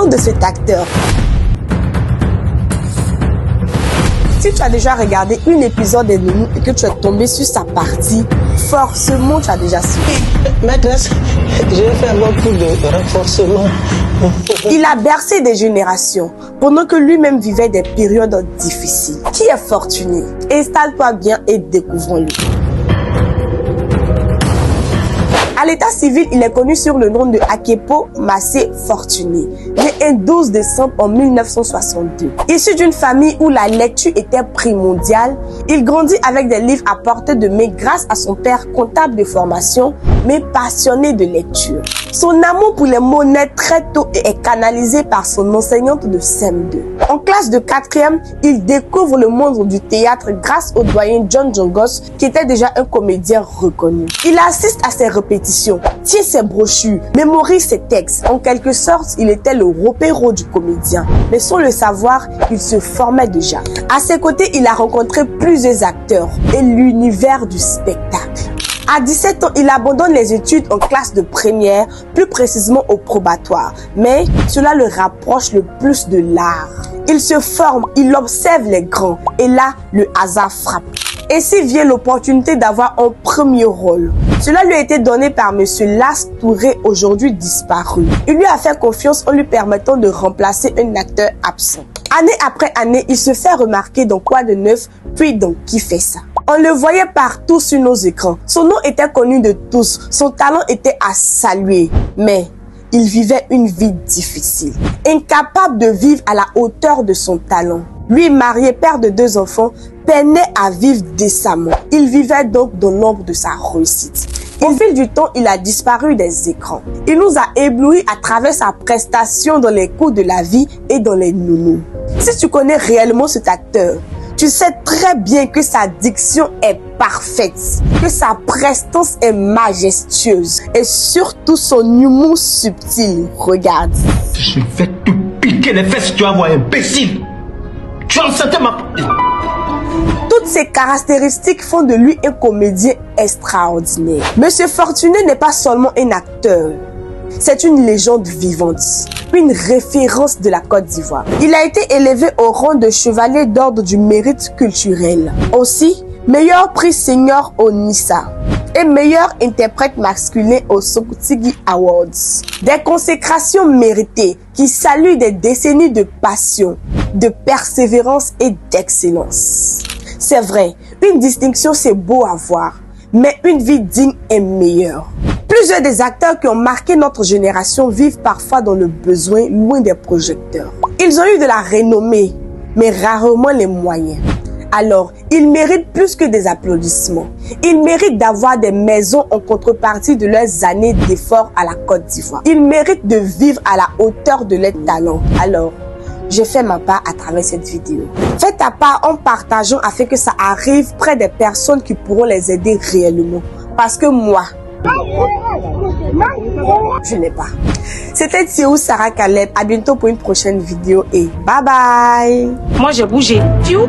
de cet acteur. Si tu as déjà regardé un épisode des Nounous et que tu es tombé sur sa partie, forcément tu as déjà su. Maîtresse, je vais faire beaucoup de renforcement. Il a bercé des générations pendant que lui-même vivait des périodes difficiles. Qui est fortuné? Installe-toi bien et découvrons-le. À l'état civil, il est connu sur le nom de Akepo Massé Fortuné, né un 12 décembre en 1962. Issu d'une famille où la lecture était primordiale, il grandit avec des livres à portée de main grâce à son père comptable de formation, mais passionné de lecture. Son amour pour les mots naît très tôt et est canalisé par son enseignante de CM2. En classe de 4e, il découvre le monde du théâtre grâce au doyen John Jongos, qui était déjà un comédien reconnu. Il assiste à ses répétitions, tient ses brochures, mémorise ses textes. En quelque sorte, il était le ropéro du comédien. Mais sans le savoir, il se formait déjà. À ses côtés, il a rencontré plusieurs acteurs et l'univers du spectacle. À 17 ans, il abandonne les études en classe de première, plus précisément au probatoire. Mais cela le rapproche le plus de l'art. Il se forme, il observe les grands. Et là, le hasard frappe. Et s'il vient l'opportunité d'avoir un premier rôle. Cela lui a été donné par M. Las Touré, aujourd'hui disparu. Il lui a fait confiance en lui permettant de remplacer un acteur absent. Année après année, il se fait remarquer dans Quoi de neuf, puis dans Qui fait ça. On le voyait partout sur nos écrans. Son nom était connu de tous. Son talent était à saluer. Mais il vivait une vie difficile. Incapable de vivre à la hauteur de son talent. Lui, marié, père de 2 enfants, peinait à vivre décemment. Il vivait donc dans l'ombre de sa réussite. Au fil du temps, il a disparu des écrans. Il nous a éblouis à travers sa prestation dans les coups de la vie et dans les nounous. Si tu connais réellement cet acteur, tu sais très bien que sa diction est parfaite, que sa prestance est majestueuse et surtout son humour subtil. Regarde. Je vais te piquer les fesses, tu vas voir, imbécile. Tu en sentais ma... Toutes ces caractéristiques font de lui un comédien extraordinaire. Monsieur Fortuné n'est pas seulement un acteur. C'est une légende vivante, une référence de la Côte d'Ivoire. Il a été élevé au rang de chevalier d'ordre du mérite culturel. Aussi, meilleur prix senior au Nissa et meilleur interprète masculin au Sokutigi Awards. Des consécrations méritées qui saluent des décennies de passion, de persévérance et d'excellence. C'est vrai, une distinction c'est beau à voir, mais une vie digne est meilleure. Plusieurs des acteurs qui ont marqué notre génération vivent parfois dans le besoin, loin des projecteurs. Ils ont eu de la renommée, mais rarement les moyens. Alors, ils méritent plus que des applaudissements. Ils méritent d'avoir des maisons en contrepartie de leurs années d'efforts à la Côte d'Ivoire. Ils méritent de vivre à la hauteur de leurs talents. Alors, j'ai fait ma part à travers cette vidéo. Fais ta part en partageant afin que ça arrive près des personnes qui pourront les aider réellement. Parce que moi, je n'ai pas. C'était Thiou Sarah Caleb. À bientôt pour une prochaine vidéo et bye bye. Moi j'ai bougé. Thiou.